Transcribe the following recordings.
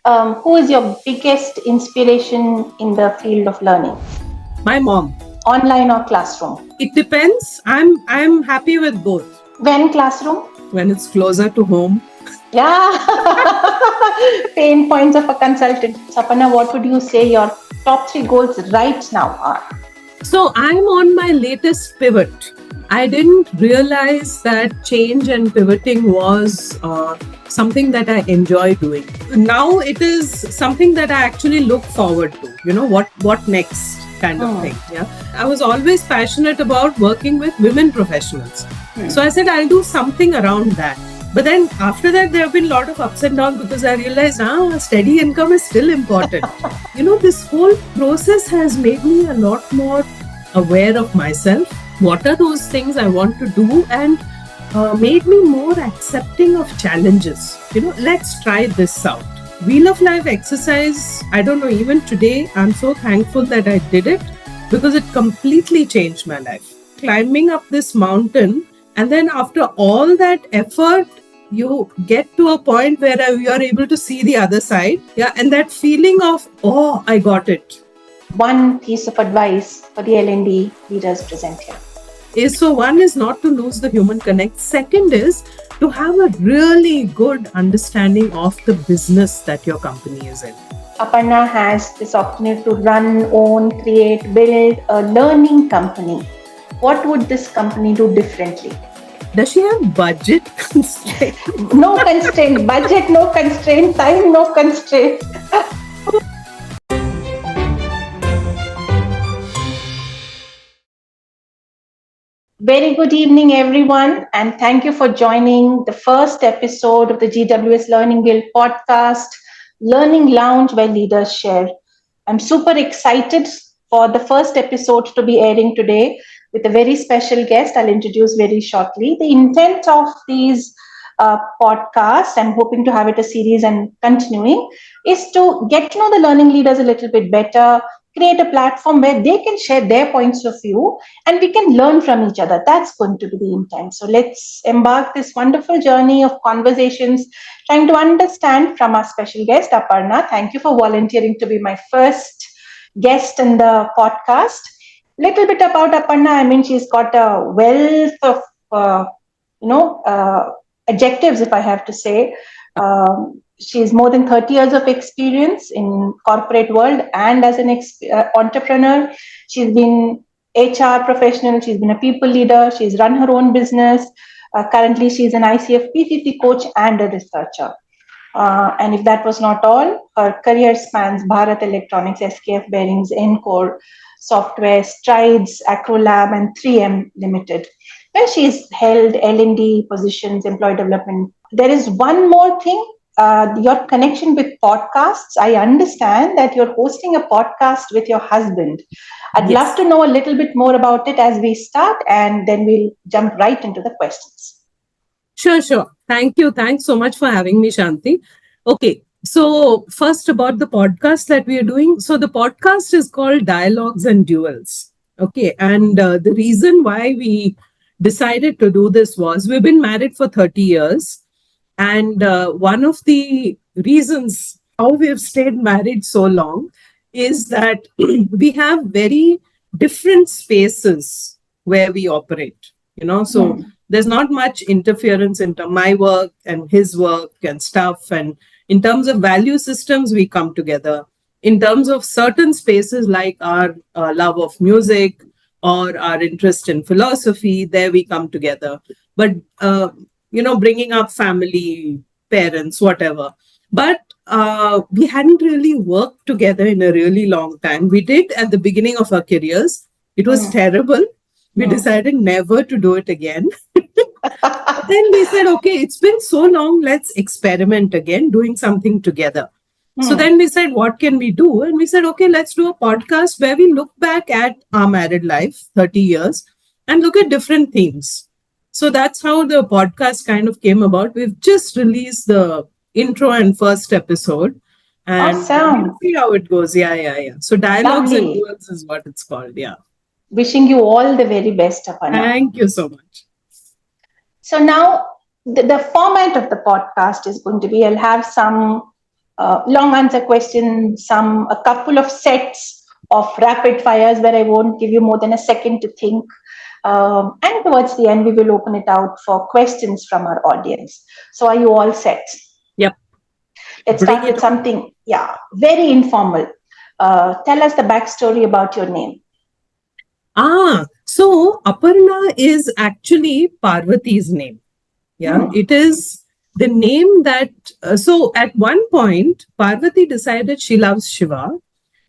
Who is your biggest inspiration in the field of learning? My mom. Online or classroom? It depends. I'm happy with both. When classroom? When it's closer to home. Yeah. Pain points of a consultant. Sapana, what would you say your top 3 goals right now are? So I'm on my latest pivot. I didn't realize that change and pivoting was something that I enjoy doing. Now it is something that I actually look forward to. What next kind of thing. Yeah. I was always passionate about working with women professionals. So I said I'll do something around that. But then after that, there have been a lot of ups and downs because I realized steady income is still important. This whole process has made me a lot more aware of myself. What are those things I want to do, and made me more accepting of challenges. Let's try this out. Wheel of Life exercise, I don't know, even today, I'm so thankful that I did it because it completely changed my life. Climbing up this mountain, and then after all that effort, you get to a point where you are able to see the other side. Yeah, and that feeling of, oh, I got it. One piece of advice for the L&D leaders present here. So one is not to lose the human connect. Second is to have a really good understanding of the business that your company is in. Aparna has this opportunity to run, own, create, build a learning company. What would this company do differently? Does she have budget constraint? No constraint. Budget, no constraint. Time, no constraint. Very good evening, everyone, and thank you for joining the first episode of the GwS Learning Guild podcast, Learning Lounge, where leaders share. I'm super excited for the first episode to be airing today with a very special guest I'll introduce very shortly. The intent of these podcasts, I'm hoping to have it a series and continuing, is to get to know the learning leaders a little bit better, create a platform where they can share their points of view and we can learn from each other. That's going to be the intent. So let's embark this wonderful journey of conversations, trying to understand from our special guest, Aparna. Thank you for volunteering to be my first guest in the podcast. Little bit about Aparna. I mean, she's got a wealth of, adjectives, if I have to say. She's more than 30 years of experience in corporate world and as an entrepreneur. She's been HR professional. She's been a people leader. She's run her own business. Currently, she's an ICF PCT coach and a researcher. And if that was not all, her career spans Bharat Electronics, SKF Bearings, Encore Software, Strides, Acrolab, and 3M Limited, where she's held L&D positions, employee development. There is one more thing. Your connection with podcasts. I understand that you're hosting a podcast with your husband. I'd love to know a little bit more about it as we start, and then we'll jump right into the questions. Sure. Thank you. Thanks so much for having me, Shanti. Okay. So first about the podcast that we are doing. So the podcast is called Dialogues and Duels. Okay. And the reason why we decided to do this was we've been married for 30 years. And one of the reasons how we have stayed married so long is that we have very different spaces where we operate, so there's not much interference into my work and his work and stuff. And in terms of value systems, we come together. In terms of certain spaces like our love of music or our interest in philosophy, there we come together. But bringing up family, parents, whatever. But we hadn't really worked together in a really long time. We did at the beginning of our careers. It was terrible. We decided never to do it again. Then we said, okay, it's been so long, let's experiment again, doing something together. So then we said, what can we do? And we said, okay, let's do a podcast where we look back at our married life, 30 years, and look at different themes. So that's how the podcast kind of came about. We've just released the intro and first episode. And we'll see how it goes. Yeah. So Dialogues and Duels is what it's called. Yeah. Wishing you all the very best, Aparna. Thank you so much. So now the format of the podcast is going to be, I'll have some long answer questions, a couple of sets of rapid fires where I won't give you more than a second to think. And towards the end, we will open it out for questions from our audience. So, are you all set? Yep. Let's Bring start it with on. something, yeah, very informal. Tell us the backstory about your name. So Aparna is actually Parvati's name. Yeah, Hmm. it is the name that. So at one point, Parvati decided she loves Shiva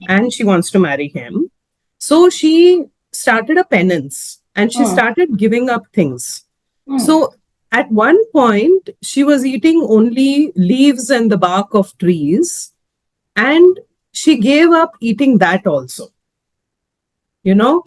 and she wants to marry him. So she started a penance and she Hmm. started giving up things. Hmm. So at one point, she was eating only leaves and the bark of trees, and she gave up eating that also, you know.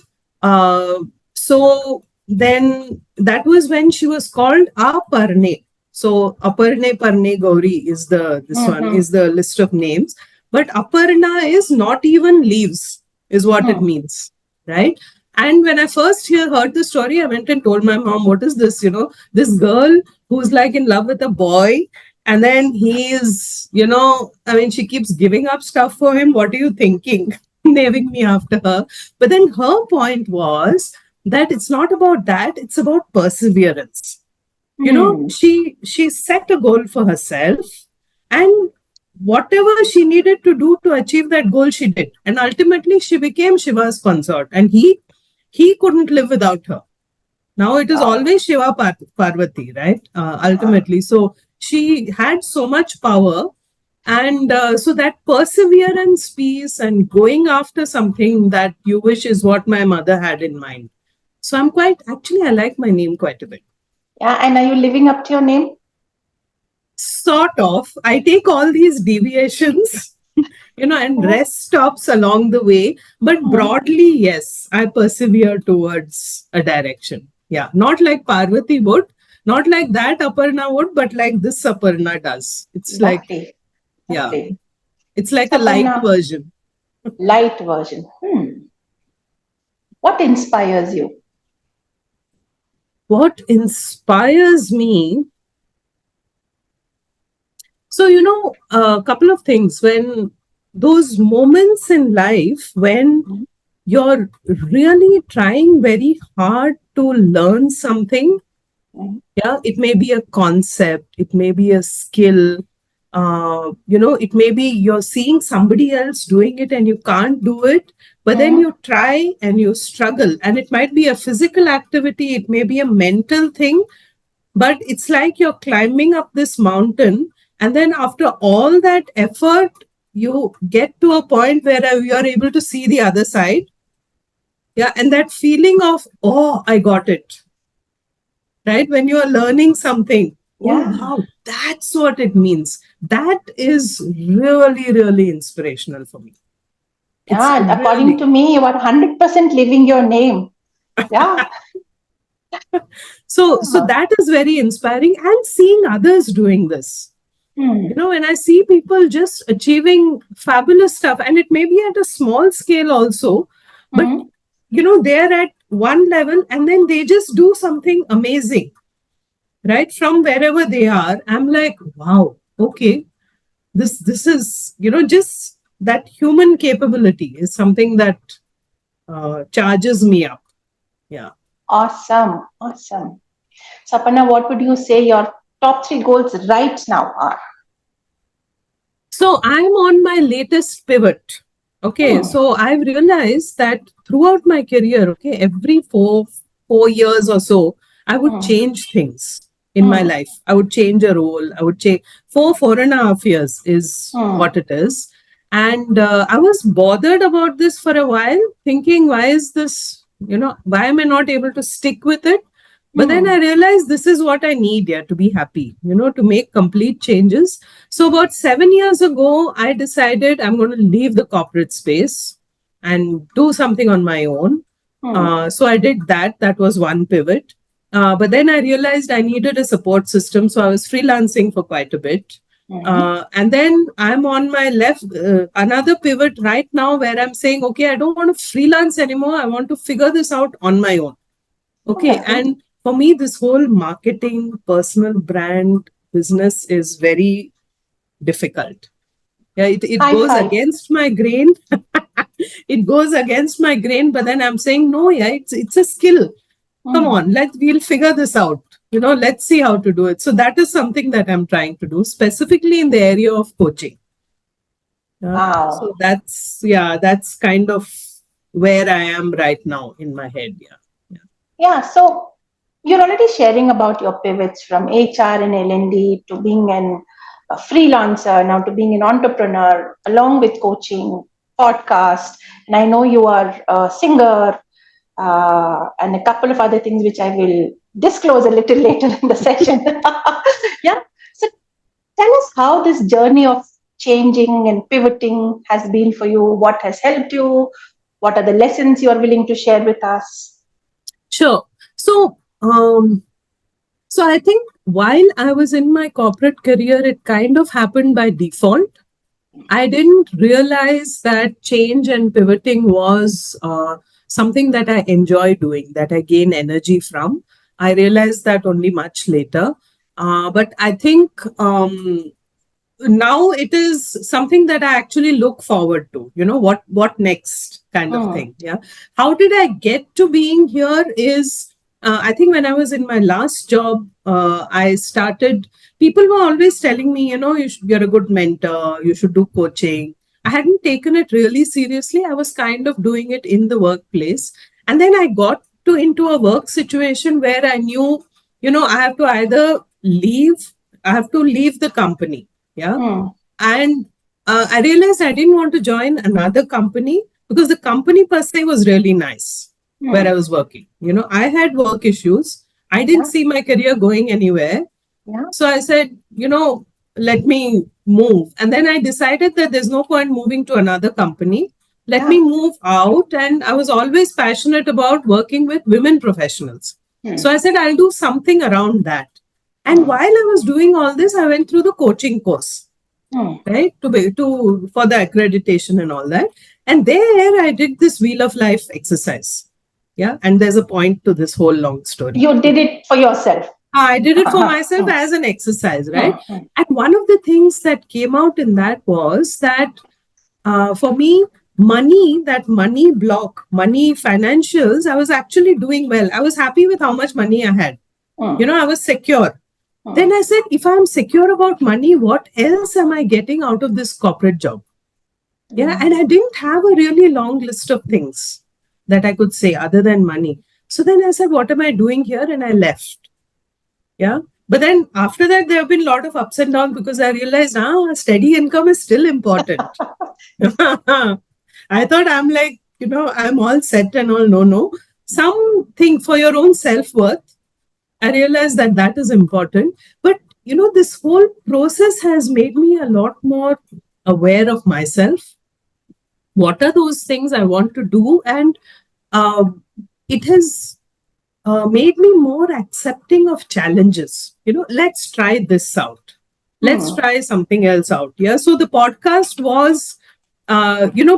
So then that was when she was called Aparne. So Aparne Parne Gauri is the this one Hmm. is the list of names, but Aparna is not even leaves, is what it Hmm. means, right? And when I first heard the story, I went and told my mom, "What is this? This girl who's like in love with a boy, and then he is, I mean, she keeps giving up stuff for him. What are you thinking?" Naming me after her. But then her point was that it's not about that, it's about perseverance. Hmm. She set a goal for herself, and whatever she needed to do to achieve that goal, she did. And ultimately she became Shiva's consort, and he couldn't live without her. Now it is Wow. always Shiva Parvati, right? Uh-huh. Ultimately. So she had so much power. And so that perseverance piece and going after something that you wish is what my mother had in mind. So actually, I like my name quite a bit. Yeah, and are you living up to your name? Sort of. I take all these deviations, and Hmm. rest stops along the way. But broadly, yes, I persevere towards a direction. Yeah. Not like Parvati would, not like that Aparna would, but like this Aparna does. It's like, Lovely. yeah, Lovely. it's like a light Saparna, version. light version. What inspires you? What inspires me? So, a couple of things. When those moments in life when Hmm. you're really trying very hard to learn something. Yeah, it may be a concept, it may be a skill, it may be you're seeing somebody else doing it and you can't do it, but then Hmm. you try and you struggle. And it might be a physical activity, it may be a mental thing, but it's like you're climbing up this mountain. And then after all that effort, you get to a point where you're able to see the other side. Yeah, and that feeling of, oh, I got it, right? When you are learning something, oh, Yeah. wow, that's what it means. That is really, really inspirational for me. It's Yeah. According really to me, you are 100% living your name. Yeah. so that is very inspiring, and seeing others doing this. Hmm. When I see people just achieving fabulous stuff, and it may be at a small scale also, but Hmm. they're at one level and then they just do something amazing, right? From wherever they are, I'm like, wow, okay, this is, just that human capability is something that charges me up. Yeah. Awesome. Awesome. Saparna, what would you say your top three goals right now are? So I'm on my latest pivot. Okay. Hmm. So I've realized that throughout my career, okay, every four years or so, I would Hmm. change things in my Hmm. life. I would change a role. I would change 4.5 years is Hmm. what it is. And I was bothered about this for a while, thinking, why is this, why am I not able to stick with it? But then I Hmm. realized this is what I need, yeah, to be happy, to make complete changes. So about 7 years ago, I decided I'm going to leave the corporate space and do something on my own. Hmm. So I did that. That was one pivot. But then I realized I needed a support system. So I was freelancing for quite a bit. Hmm. And then I'm on my left, another pivot right now where I'm saying, okay, I don't want to freelance anymore. I want to figure this out on my own. Oh, Okay. lovely. And for me, this whole marketing, personal brand business is very difficult. Yeah, it High goes five. against my grain. It goes against my grain, but then I'm saying, no, yeah, it's a skill. Come Hmm. on, we'll figure this out. Let's see how to do it. So that is something that I'm trying to do, specifically in the area of coaching. Yeah. Wow. So that's kind of where I am right now in my head. Yeah. Yeah. Yeah. So you're already sharing about your pivots from HR and L&D to being a freelancer, now to being an entrepreneur, along with coaching, podcast. And I know you are a singer, and a couple of other things which I will disclose a little later in the session. Yeah. So tell us how this journey of changing and pivoting has been for you. What has helped you? What are the lessons you are willing to share with us? Sure. So, so I think while I was in my corporate career, it kind of happened by default. I didn't realize that change and pivoting was something that I enjoy doing, that I gain energy from. I realized that only much later. But I think now it is something that I actually look forward to. What next kind of Hmm. thing. Yeah. How did I get to being here is I think when I was in my last job, I started, people were always telling me, you're a good mentor, you should do coaching. I hadn't taken it really seriously. I was kind of doing it in the workplace. And then I got to into a work situation where I knew, I have to either I have to leave the company. Yeah. Hmm. And I realized I didn't want to join another company because the company per se was really nice where I Hmm. was working. I had work issues. I didn't Yeah. see my career going anywhere. Yeah. So I said, let me move. And then I decided that there's no point moving to another company. Let me Yeah. move out. And I was always passionate about working with women professionals. Hmm. So I said, I'll do something around that. And Hmm. while I was doing all this, I went through the coaching course, Hmm. right? To for the accreditation and all that. And there I did this wheel of life exercise. Yeah. And there's a point to this whole long story. You did it for yourself. I did it for myself Hmm. as an exercise, right? Hmm. Hmm. And one of the things that came out in that was that for me, that money block, money financials, I was actually doing well. I was happy with how much money I had. Hmm. I was secure. Hmm. Then I said, if I'm secure about money, what else am I getting out of this corporate job? Yeah. Hmm. And I didn't have a really long list of things that I could say other than money. So then I said, what am I doing here? And I left. Yeah. But then after that, there have been a lot of ups and downs because I realized, steady income is still important. I thought I'm like, I'm all set and all. No, no. Something for your own self worth. I realized that that is important. But, this whole process has made me a lot more aware of myself. What are those things I want to do? And uh, it has made me more accepting of challenges. Let's try this out. Let's Hmm. try something else out. Yeah. So the podcast was,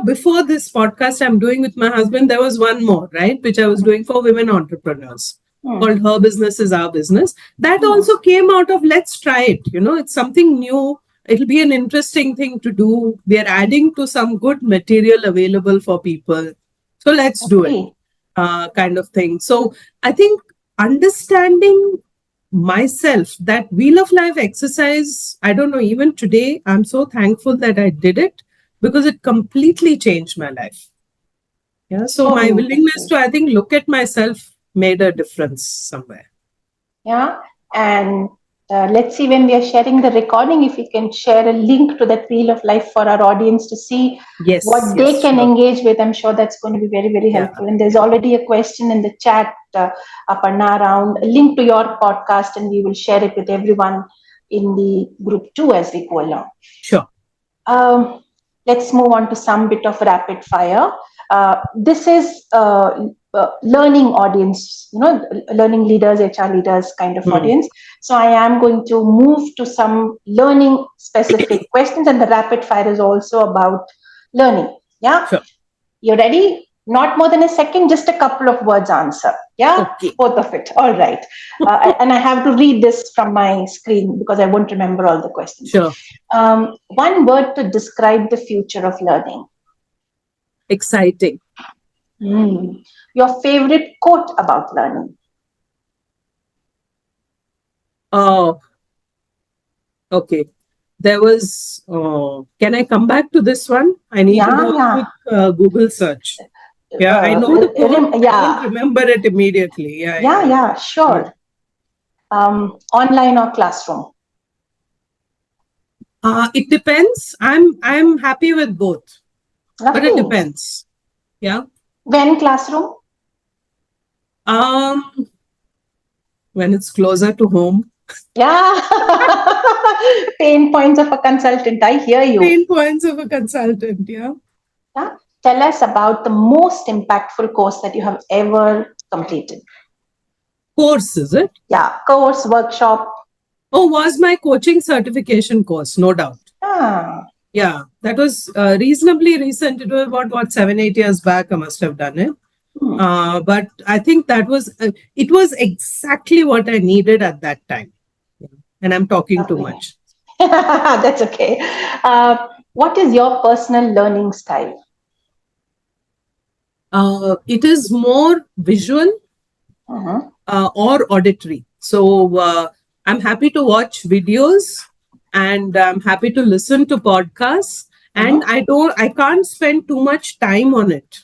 before this podcast I'm doing with my husband, there was one more, right, which I was doing for women entrepreneurs Hmm. called Her Business is Our Business. That Hmm. also came out of let's try it. It's something new. It'll be an interesting thing to do. We are adding to some good material available for people. So let's do it, Okay. kind of thing. So I think understanding myself, that wheel of life exercise, I don't know, even today, I'm so thankful that I did it because it completely changed my life. Yeah. So So my willingness beautiful. to, I think, look at myself made a difference somewhere. Yeah. And let's see, when we are sharing the recording, if we can share a link to that wheel of life for our audience to see Yes, what they yes, can sure. engage with. I'm sure that's going to be very, very Yeah, helpful. And there's already a question in the chat, Aparna, around a link to your podcast, and we will share it with everyone in the group too as we go along. sure. Um, let's move on to some bit of rapid fire. This is learning audience, learning leaders, HR leaders kind of Hmm. audience. So I am going to move to some learning specific questions, and the rapid fire is also about learning. Yeah, Sure. you ready? Not more than a second, just a couple of words answer. Yeah, Okay. both of it. All right. And I have to read this from my screen because I won't remember all the questions. Sure. One word to describe the future of learning. Exciting. Hmm. Your favorite quote about learning. Oh, okay. There was, can I come back to this one? I need to do Yeah, a yeah. quick Google search. Yeah, I know the quote. I don't Yeah, remember it immediately. Yeah, yeah, yeah. yeah, Yeah. sure. Online or classroom. It depends. I'm happy with both, but it Lovely. depends. Yeah. When classroom? Um, when it's closer to home. Yeah. Pain points of a consultant. I hear you. Pain points of a consultant. Yeah. Yeah. Tell us about the most impactful course that you have ever completed. Course, is it? Yeah, course, workshop. Oh, was my coaching certification course, no doubt. Ah, Yeah, that was reasonably recent. It was about what 7, 8 years back. I must have done it. hmm, But I think that was it was exactly what I needed at that time. Yeah. And I'm talking too lovely. much. That's okay. What is your personal learning style? It is more visual Mhm, or auditory. So I'm happy to watch videos and I'm happy to listen to podcasts. And mhm. I can't spend too much time on it.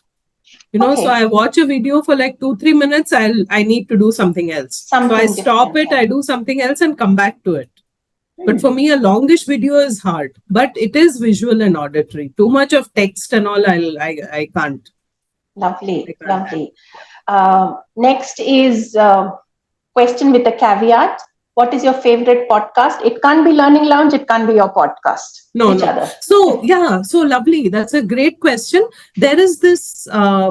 So Okay, I watch a video for like 2, 3 minutes. I need to do something else. So I something stop different. it, I do something else and come back to it. But for Hmm, me, a longish video is hard. But it is visual and auditory. Too much of text and all, I can't. I lovely, can't handle. lovely. Next is question with a caveat. What is your favorite podcast? It can't be Learning Lounge. It can't be your podcast. No, Which no. other? So, yeah, so lovely. That's a great question. There is this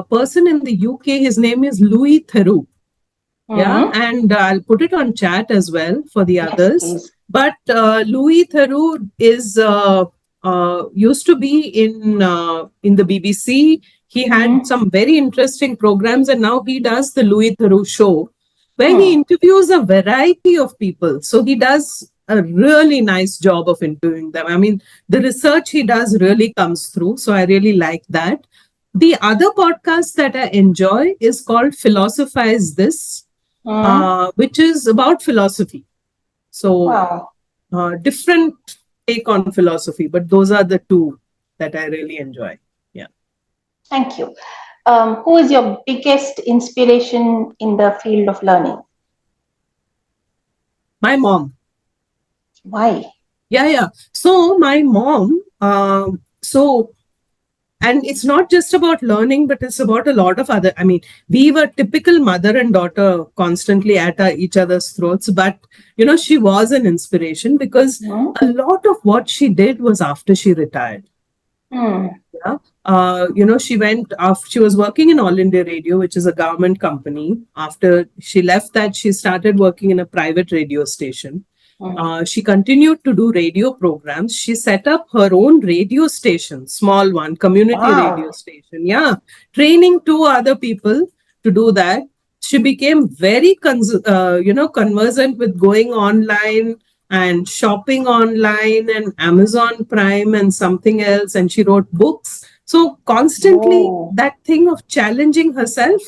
person in the UK. His name is Louis Theroux. Yeah, Hmm. and I'll put it on chat as well for the Yes, others. please. But Louis Theroux is used to be in the BBC. He had Hmm. some very interesting programs, and now he does the Louis Theroux show, where he Hmm. interviews a variety of people. So he does a really nice job of interviewing them. I mean, the research he does really comes through. So I really like that. The other podcast that I enjoy is called Philosophize This, Hmm. which is about philosophy. So, Wow. different take on philosophy, but those are the two that I really enjoy. Yeah. Thank you. Who is your biggest inspiration in the field of learning? My mom. Why? Yeah, yeah. So, my mom, and it's not just about learning, but it's about a lot of other. I mean, we were typical mother and daughter constantly at each other's throats, but she was an inspiration because Hmm. a lot of what she did was after she retired. Hmm. Yeah. She went after she was working in All India Radio, which is a government company. After she left that, she started working in a private radio station. Hmm. She continued to do radio programs. She set up her own radio station, small one, community radio Wow. station. Yeah, training two other people to do that. She became very, conversant with going online and shopping online and Amazon Prime and something else. And she wrote books. So constantly Whoa. that thing of challenging herself,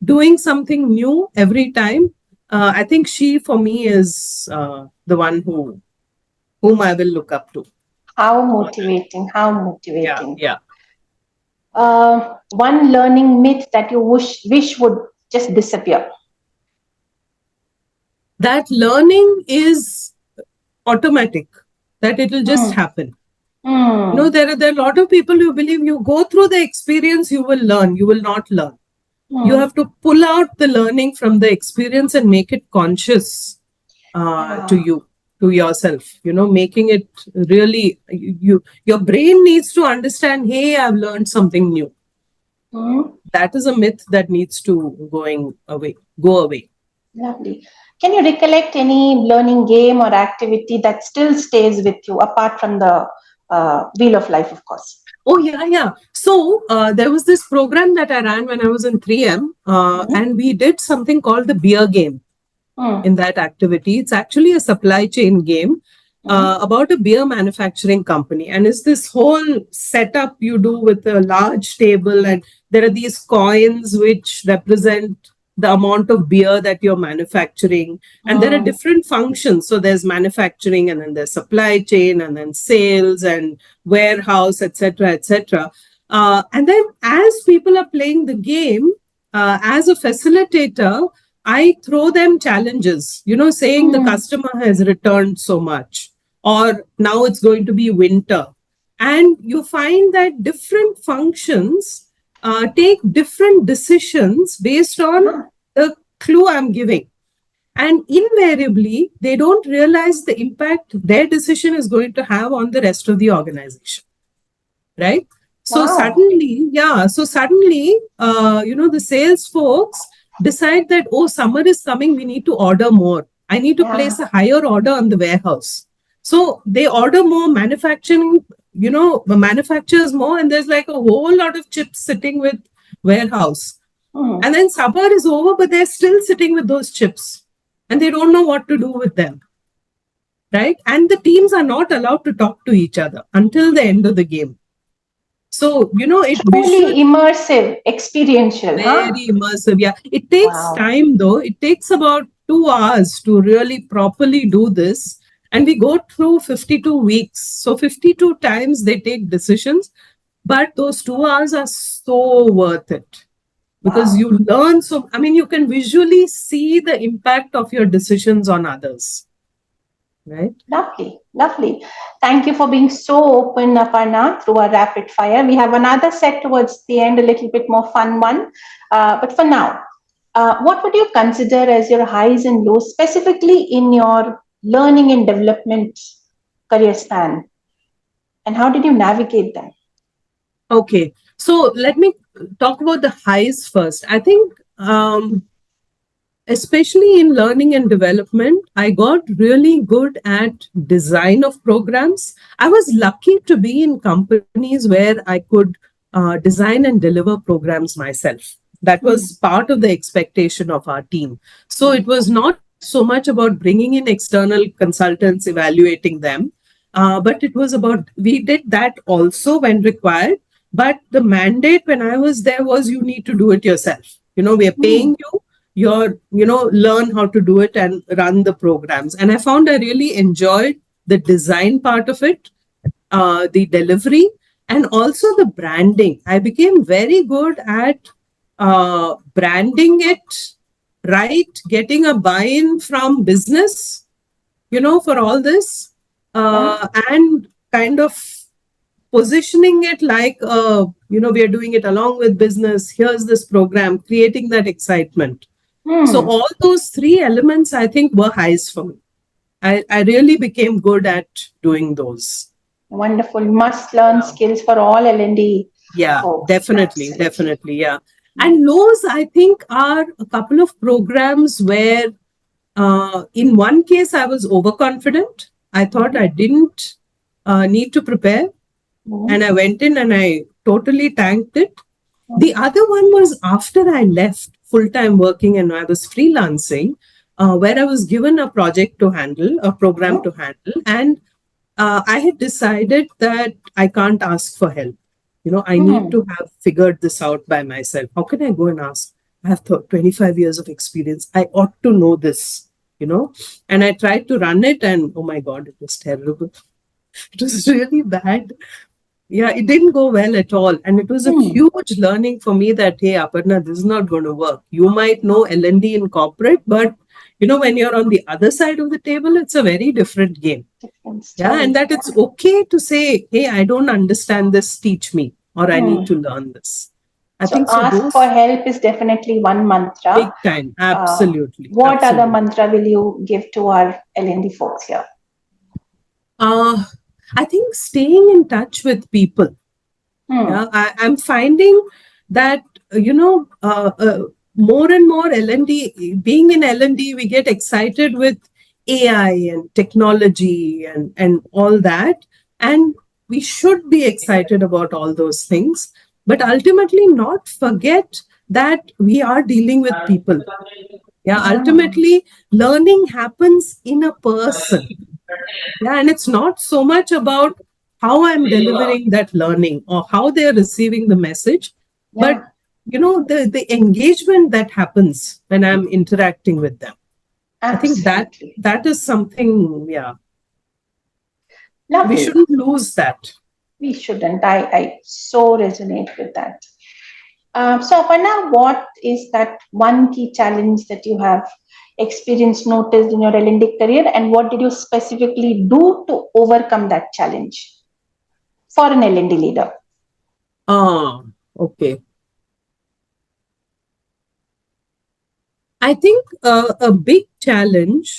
doing something new every time. I think she, for me, is the one whom I will look up to. How motivating. How Yeah, motivating. yeah. One learning myth that you wish would just disappear. That learning is automatic, that it will just Hmm. happen. Hmm. There are a lot of people who believe you go through the experience, you will learn, you will not learn. You Hmm. have to pull out the learning from the experience and make it conscious to Yeah. you, to yourself, making it really, your brain needs to understand, hey, I've learned something new. Hmm. That is a myth that needs to go away. Lovely. Can you recollect any learning game or activity that still stays with you apart from the Wheel of Life, of course. Oh, yeah, yeah. So there was this program that I ran when I was in 3M, Mm-hmm. and we did something called the beer game Mm-hmm. in that activity. It's actually a supply chain game about a beer manufacturing company. And it's this whole setup you do with a large table, and there are these coins which represent the amount of beer that you're manufacturing. And there are Mm-hmm. different functions. So there's manufacturing, and then there's supply chain, and then sales and warehouse, etc., etc. And then as people are playing the game, as a facilitator, I throw them challenges, saying the Mm-hmm. customer has returned so much, or now it's going to be winter. And you find that different functions take different decisions based on Uh-huh. the clue I'm giving. And invariably, they don't realize the impact their decision is going to have on the rest of the organization, right? So Wow. suddenly, yeah, so suddenly, the sales folks decide that, oh, summer is coming, we need to order more. I need to Yeah. place a higher order on the warehouse. So they order more, manufacturing, manufactures more, and there's like a whole lot of chips sitting with warehouse. Mm-hmm. And then summer is over, but they're still sitting with those chips, and they don't know what to do with them, right? And the teams are not allowed to talk to each other until the end of the game. So, it Truly visually immersive, experiential, huh? very immersive. Yeah. It takes Wow. time though. It takes about 2 hours to really properly do this. And we go through 52 weeks. So 52 times they take decisions, but those 2 hours are so worth it because Wow. you learn. So, I mean, you can visually see the impact of your decisions on others, right? Lovely, lovely. Thank you for being so open, Aparna, through our rapid fire. We have another set towards the end, a little bit more fun one. But for now, what would you consider as your highs and lows, specifically in your learning and development career span? And how did you navigate them? Okay. So let me talk about the highs first. I think especially in learning and development, I got really good at design of programs. I was lucky to be in companies where I could design and deliver programs myself. That Hmm. was part of the expectation of our team. So Hmm. it was not so much about bringing in external consultants, evaluating them, but it was about, we did that also when required. But the mandate when I was there was, you need to do it yourself. We are Hmm. paying you, learn how to do it and run the programs. And I found I really enjoyed the design part of it, the delivery, and also the branding. I became very good at branding it, right, getting a buy-in from business, for all this, Yeah. and kind of positioning it like, we are doing it along with business, here's this program, creating that excitement. So Hmm. all those three elements, I think, were highs for me. I really became good at doing those. Wonderful. Must learn Yeah. skills for all L&D Yeah, folks. definitely, Absolutely. definitely. Yeah. And lows, I think, are a couple of programs where, in one case, I was overconfident. I thought Mhm. I didn't need to prepare, and Mhm. I went in and I totally tanked it. The Mhm. other one was after I left full time working and I was freelancing, where I was given a project to handle, a program Mhm. to handle, and I had decided that I can't ask for help. I need Mhm. to have figured this out by myself. How can I go and ask? I have 25 years of experience. I ought to know this, you know. And I tried to run it, and oh my God, it was terrible. It was really bad. Yeah, it didn't go well at all. And it was a Hmm. huge learning for me that, hey, Aparna, this is not going to work. You might know L&D in corporate, but when you're on the other side of the table, it's a very different game. Different Yeah, and story. that it's okay to say, hey, I don't understand this, teach me, or I need Hmm. to learn this. I So think so. ask for Those help is definitely one mantra. big time. Uh, Absolutely. what other Absolutely. mantra will you give to our L&D folks here? Uh, I think staying in touch with people. Hmm. Yeah, I'm finding that more and more L&D, being in L&D, we get excited with AI and technology and all that, and we should be excited about all those things, but ultimately not forget that we are dealing with people. Yeah, Yeah. ultimately, learning happens in a person. Yeah, and it's not so much about how I'm delivering that learning or how they're receiving the message, but Yeah. the engagement that happens when I'm interacting with them. I think Absolutely. that is something, yeah, we Lovely. shouldn't lose that. We shouldn't. I so resonate with that. So, Aparna, what is that one key challenge that you have experienced, noticed in your L&D career, and what did you specifically do to overcome that challenge for an L&D leader? Ah, okay. I think a big challenge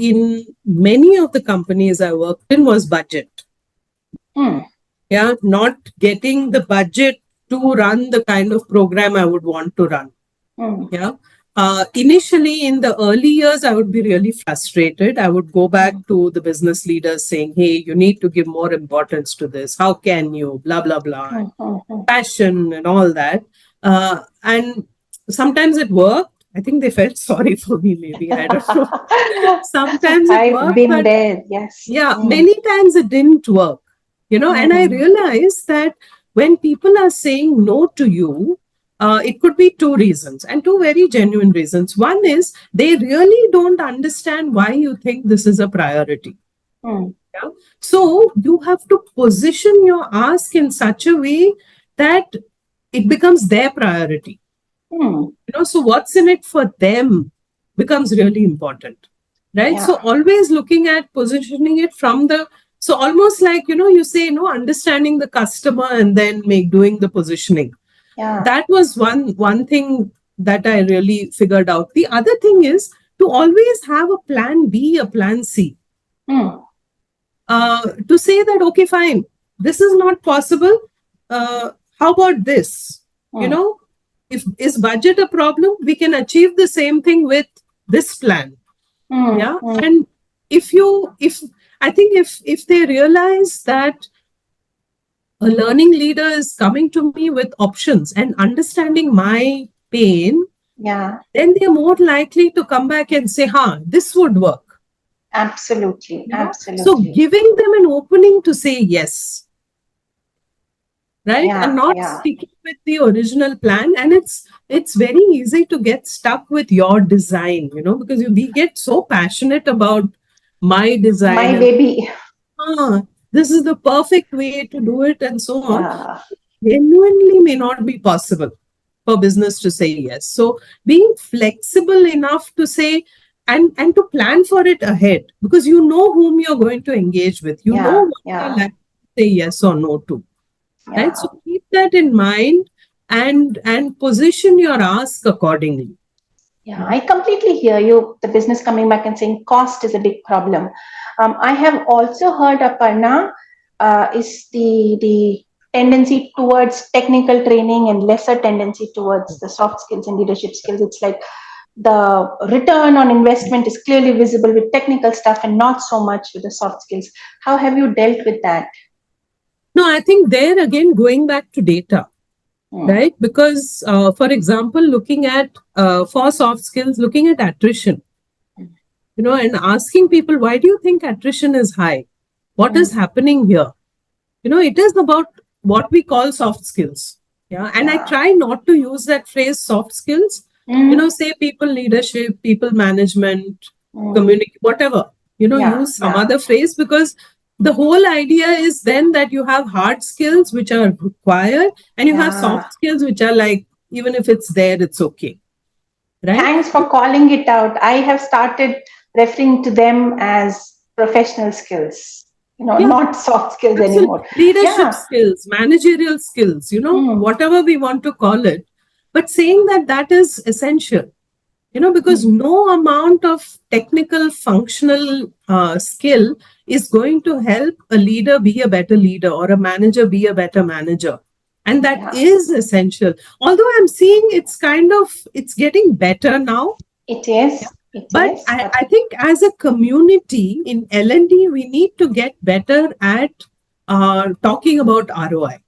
in many of the companies I worked in was budget. Hmm. Yeah, not getting the budget to run the kind of program I would want to run. Hmm. Yeah. Initially, in the early years, I would be really frustrated. I would go back Hmm. to the business leaders saying, hey, you need to give more importance to this. How can you? Blah, blah, blah. Hmm. Hmm. Hmm. Passion and all that. And sometimes it worked. I think they felt sorry for me, maybe. I don't know. Sometimes it I've worked, been but there. Yes. yeah, Hmm. many times it didn't work, and I Hmm. realized that when people are saying no to you, it could be two reasons and two very genuine reasons. One is they really don't understand why you think this is a priority. Hmm. Yeah? So you have to position your ask in such a way that it becomes their priority. Hmm. So what's in it for them becomes really important, right? So Yeah. always looking at positioning it from the, so almost like, you say, understanding the customer and then make doing the positioning. Yeah. That was one thing that I really figured out. The other thing is to always have a plan B, a plan C, Hmm. to say that, okay, fine, this is not possible. How about this? You Hmm. know, if is budget a problem, we can achieve the same thing with this plan. Hmm. Yeah. Hmm. And if I think if they realize that a learning leader is coming to me with options and understanding my pain, Yeah. then they're more likely to come back and say, huh, this would work. Absolutely. So Absolutely. giving them an opening to say yes, right, and Yeah. not Yeah. sticking with the original plan. And it's very easy to get stuck with your design, because we get so passionate about my design My and baby. ah, this is the perfect way to do it and so on. Yeah. Genuinely may not be possible for business to say yes. So being flexible enough to say and to plan for it ahead, because you know whom you're going to engage with, you know Yeah. what you're Yeah. likely to say yes or no to, right? Yeah. So keep that in mind and position your ask accordingly. Yeah, I completely hear you. The business coming back and saying cost is a big problem. I have also heard, Aparna, is the tendency towards technical training and lesser tendency towards the soft skills and leadership skills. It's like the return on investment is clearly visible with technical stuff and not so much with the soft skills. How have you dealt with that? No, I think there again, going back to data, Hmm. right? Because, for example, looking at for soft skills, looking at attrition, and asking people, why do you think attrition is high? What Hmm. is happening here? It is about what we call soft skills. Yeah. And I Yeah. try not to use that phrase soft skills, Hmm. say people leadership, people management, Hmm. communicate, whatever, Yeah. use some Yeah. other phrase, because the whole idea is then that you have hard skills which are required and you have Yeah. soft skills which are like, even if it's there, it's okay. Right. Thanks for calling it out. I have started referring to them as professional skills, Yeah. not soft skills Absolutely. anymore. Leadership Yeah. skills, managerial skills, Hmm. whatever we want to call it, but saying that that is essential, because Hmm. no amount of technical functional skill is going to help a leader be a better leader or a manager be a better manager. And that Yeah. is essential. Although I'm seeing it's getting better now, It is. It but is. I think as a community in L&D, we need to get better at talking about ROI,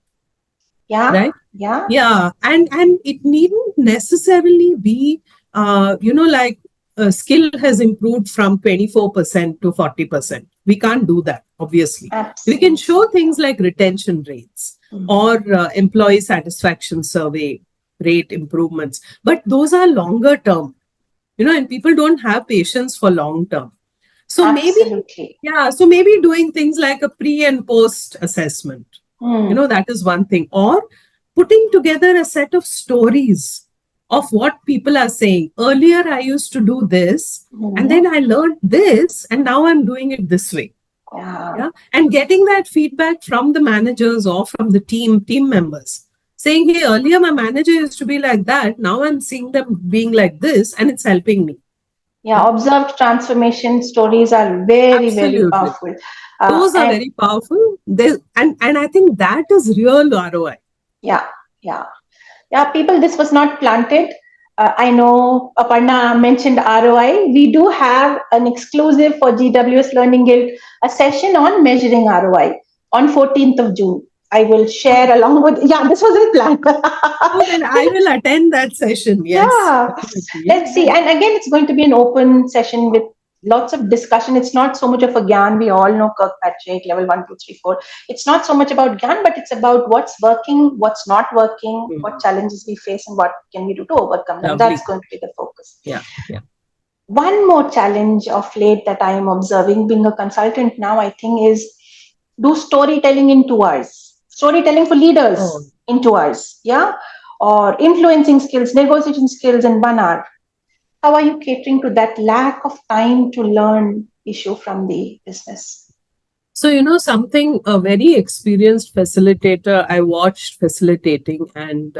Yeah, right? yeah, Yeah, and it needn't necessarily be, like skill has improved from 24% to 40%. We can't do that, obviously. We can show absolutely. things like retention rates Mm. or employee satisfaction survey rate improvements, but those are longer term, and people don't have patience for long term. So maybe, Absolutely. yeah, so maybe doing things like a pre and post assessment, Mm. that is one thing. Or putting together a set of stories of what people are saying. Earlier, I used to do this, and then Mhm. I learned this, and now I'm doing it this way. Yeah, Yeah. And getting that feedback from the managers or from the team members saying, hey, earlier my manager used to be like that. Now I'm seeing them being like this, and it's helping me. yeah. Yeah. Observed transformation stories are very, very Absolutely. powerful. Those are And very powerful. And I think that is real ROI. yeah, yeah. Yeah, people, this was not planted. I know Aparna mentioned ROI. We do have an exclusive for GWS Learning Guild, a session on measuring ROI on 14th of June. I will share along with, yeah, this wasn't Oh, planned. then I will attend that session. Yes, Yeah, definitely. Yeah, let's yeah. see. And again, it's going to be an open session with lots of discussion. It's not so much of a gyan. We all know Kirkpatrick, level 1, 2, 3, 4. It's not so much about gyan, but it's about what's working, what's not working, what Mhm. challenges we face, and what can we do to overcome them. That's Lovely. going to be the focus. Yeah, yeah. One more challenge of late that I am observing being a consultant now, I think, is do storytelling in 2 hours. Storytelling for Oh, leaders in 2 hours. Yeah. Or influencing skills, negotiation skills in 1 hour. How are you catering to that lack of time to learn issue from the business? so something, a very experienced facilitator I watched facilitating, and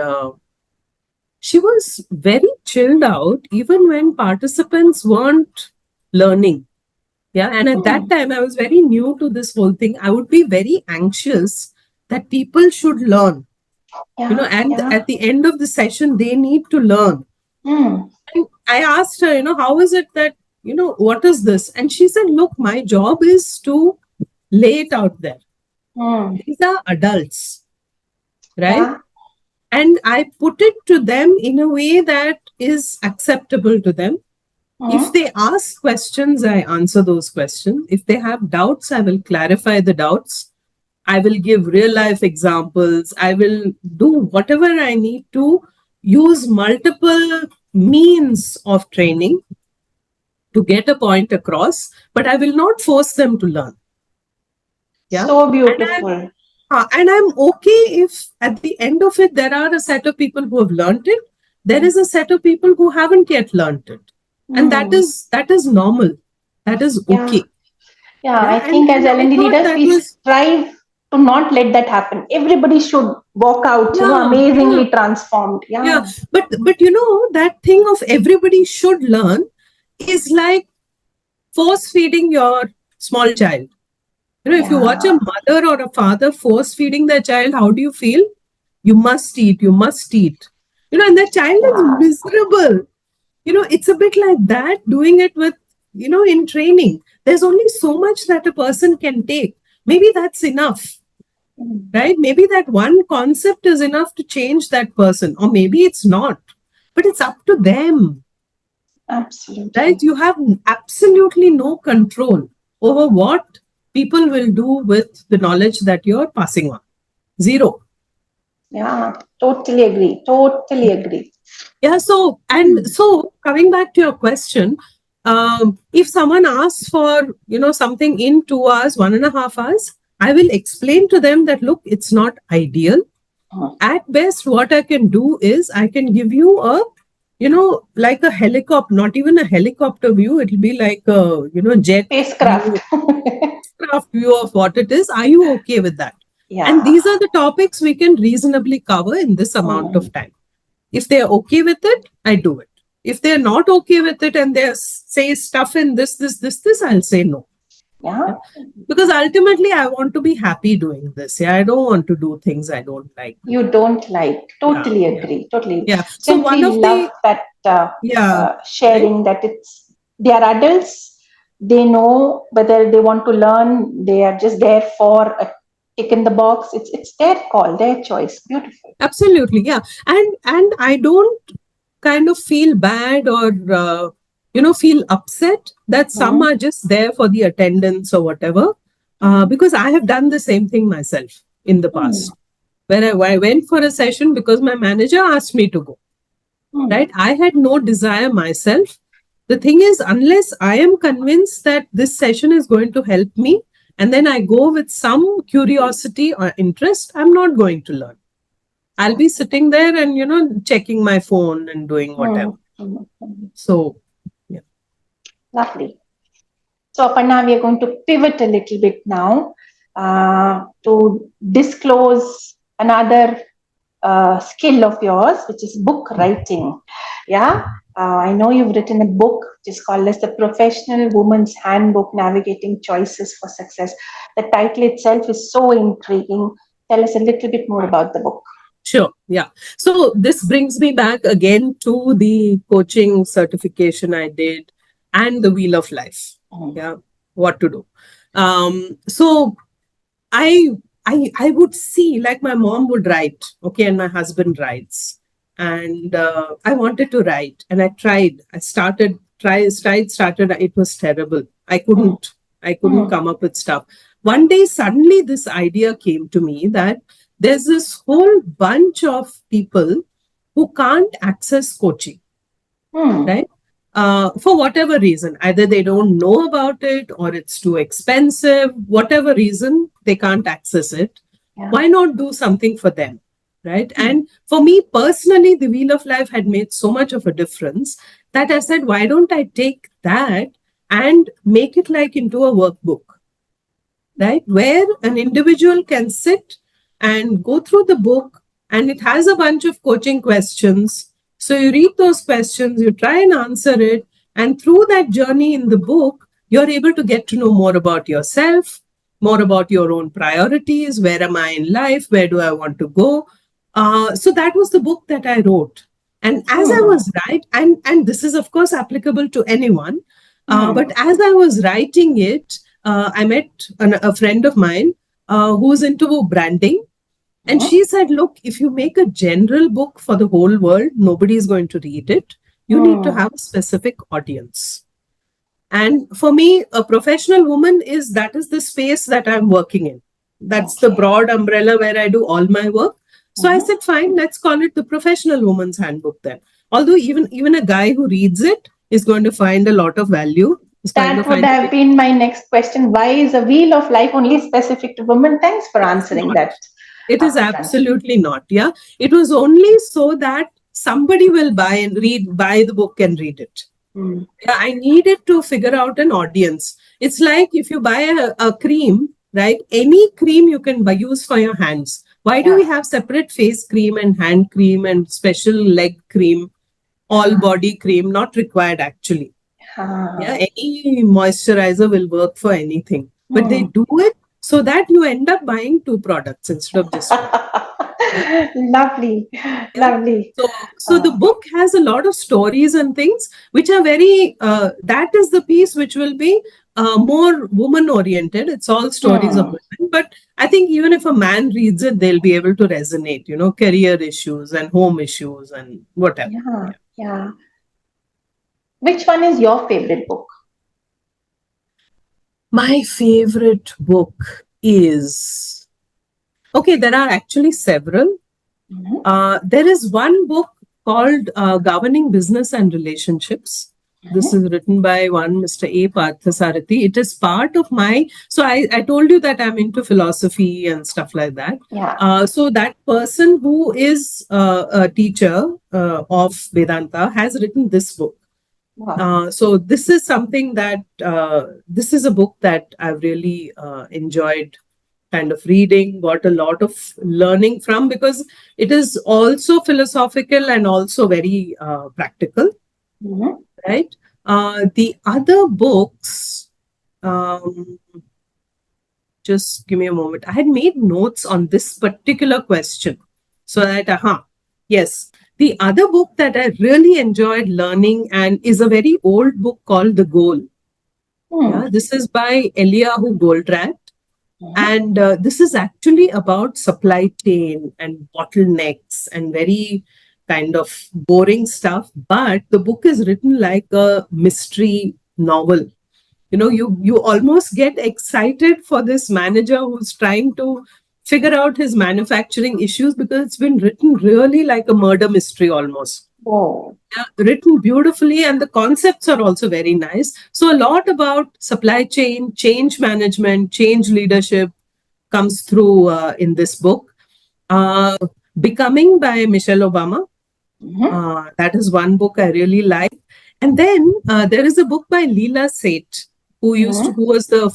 she was very chilled out even when participants weren't learning. Yeah, and at that Hmm. time I was very new to this whole thing. I would be very anxious that people should learn, Yeah, and yeah. at the end of the session they need to learn. Hmm. And I asked her, how is it that, what is this? And she said, look, my job is to lay it out there. Hmm. These are adults, right? Yeah. And I put it to them in a way that is acceptable to them. If Hmm. they ask questions, I answer those questions. If they have doubts, I will clarify the doubts. I will give real life examples. I will do whatever I need to use multiple means of training to get a point across, but I will not force them to learn. Yeah. So And I'm beautiful. and I'm okay if at the end of it there are a set of people who have learned it. There is a set of people who haven't yet learned it. And that Hmm. is normal. That is Yeah. okay. Yeah. Yeah. I And think as and I L&D thought leaders, that we was, strive to not let that happen. Everybody should walk out, yeah, yeah, amazingly transformed. yeah. Yeah. But that thing of everybody should learn is like force feeding your small child. If you watch a Yeah. mother or a father force feeding their child, how do you feel? You must eat, you must eat. And the child is Yeah. miserable. It's a bit like that, doing it with, in training. There's only so much that a person can take. Maybe that's enough, Hmm. right? Maybe that one concept is enough to change that person, or maybe it's not. But it's up to them, right? Absolutely. You have absolutely no control over what people will do with the knowledge that you're passing on. Zero. Yeah. Totally agree. Totally agree. Yeah. So coming back to your question, if someone asks for something in 2 hours, 1.5 hours, I will explain to them that look, it's not ideal. Hmm. At best, what I can do is I can give you a like a helicopter, not even a helicopter view. It'll be like a jet Spacecraft. view, craft view of what it is. Are you okay with that? And Yeah. these are the topics we can reasonably cover in this amount Hmm. of time. If they're okay with it, I do it. If they're not okay with it and they say stuff in this, I'll say no. Yeah. Yeah. Because ultimately, I want to be happy doing this. Yeah. I don't want to do things I don't like. You don't like. Yeah. Totally Yeah. agree. Totally. Yeah. So one Simply of love the, that yeah, right? sharing that they are adults. They know whether they want to learn. They are just there for a tick in the box. It's their call, their choice. Beautiful. Absolutely, yeah. And I don't kind of feel bad or feel upset that some Mm, are just there for the attendance or whatever, mm, because I have done the same thing myself in the mm, past, where I went for a session because my manager asked me to go. mm. Right? I had no desire myself. The thing is, unless I am convinced that this session is going to help me, and then I go with some curiosity or interest, I'm not going to learn. I'll be sitting there and, checking my phone and doing whatever. Mm, mm, mm. So, yeah. Lovely. So, Aparna, we are going to pivot a little bit now to disclose another skill of yours, which is book writing. Yeah, I know you've written a book which is called as the Professional Woman's Handbook: Navigating Choices for Success. The title itself is so intriguing. Tell us a little bit more about the book. Sure. Yeah. So this brings me back again to the coaching certification I did and the wheel of life. Mm, Yeah. What to do. So I I would see, like, my mom would write, okay, and my husband writes, and I wanted to write, and I tried. I started. It was terrible. mm, I couldn't mm, come up with stuff. One day, suddenly, this idea came to me that there's this whole bunch of people who can't access coaching, mm. right? For whatever reason, either they don't know about it or it's too expensive, whatever reason, they can't access it. Yeah. Why not do something for them? Right. Mm, And for me personally, the Wheel of Life had made so much of a difference that I said, why don't I take that and make it like into a workbook? Right? Where an individual can sit and go through the book, and it has a bunch of coaching questions. So you read those questions, you try and answer it, and through that journey in the book, you're able to get to know more about yourself, more about your own priorities. Where am I in life? Where do I want to go? So that was the book that I wrote. And as I mm, was writing, and this is of course applicable to anyone, mm, but as I was writing it, I met a friend of mine who's into branding. And mm, she said, look, if you make a general book for the whole world, nobody is going to read it. You need to mm. have a specific audience. And for me, a professional woman that is the space that I'm working in. That's the Okay. broad umbrella where I do all my work. So I Mhm. said, fine, let's call it the Professional Woman's Handbook then. Although even a guy who reads it is going to find a lot of value, is going to That would find have it. been my next question. Why is a wheel of life only specific to women? Thanks for It is answering not. that It is upfront. absolutely not. Yeah. It was only so that somebody will buy the book and read it. Mm. Yeah, I needed to figure out an audience. It's like if you buy a cream, right? Any cream you can use for your hands. Why do Yeah. we have separate face cream and hand cream and special leg cream, all Yeah. body cream? Not required actually. Yeah, Ah. any moisturizer will work for anything, but they Mm. do it so that you end up buying two products instead of just one. Yeah. Lovely. Yeah. Lovely. So the Uh, book has a lot of stories and things which are very that is the piece which will be more woman oriented. It's all stories of hmm. women, but I think even if a man reads it, they'll be able to resonate, career issues and home issues and whatever. Yeah. Yeah. Yeah. Which one is your favorite book? My favorite book is, okay, there are actually several. Mhm, There is one book called Governing Business and Relationships. This mhm. is written by one Mr. A. Parthasarathy. It is part of my. So I told you that I'm into philosophy and stuff like that. Yeah. So that person who is a teacher of Vedanta has written this book. Wow. So this is something that this is a book that I've really enjoyed kind of reading, got a lot of learning from, because it is also philosophical and also very practical, Mhm. right? The other books, um, just give me a moment. I had made notes on this particular question so that, yes. The other book that I really enjoyed learning and is a very old book called The Goal. Hmm. Yeah, this is by Eliyahu Goldratt. Mhm. And this is actually about supply chain and bottlenecks and very kind of boring stuff. But the book is written like a mystery novel. You almost get excited for this manager who's trying to figure out his manufacturing issues, because it's been written really like a murder mystery almost. Oh. Yeah, written beautifully, and the concepts are also very nice. So a lot about supply chain, change management, change leadership comes through in this book. uh, Becoming by Michelle Obama, Mhm. that is one book I really like. And then there is a book by Leela Seth, Mhm. who was the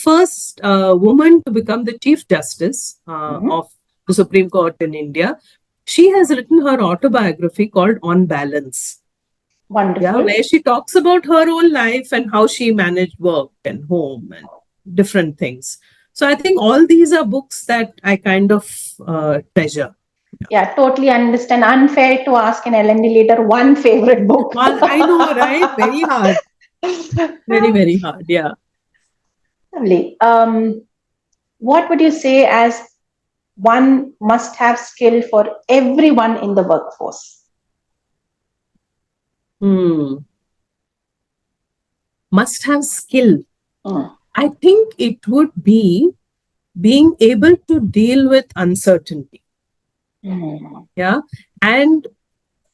first woman to become the Chief Justice Mhm. of the Supreme Court in India. She has written her autobiography called On Balance. Yeah, Wonderful. where she talks about her own life and how she managed work and home and different things. So I think all these are books that I kind of treasure. Yeah, totally understand. Unfair to ask an L&D leader one favorite book. Well, I know, right? Very hard. Very, very hard. Yeah. Lovely. What would you say as one must-have skill for everyone in the workforce? Hmm. Must have skill. Mm. I think it would be being able to deal with uncertainty. Mm. Yeah. And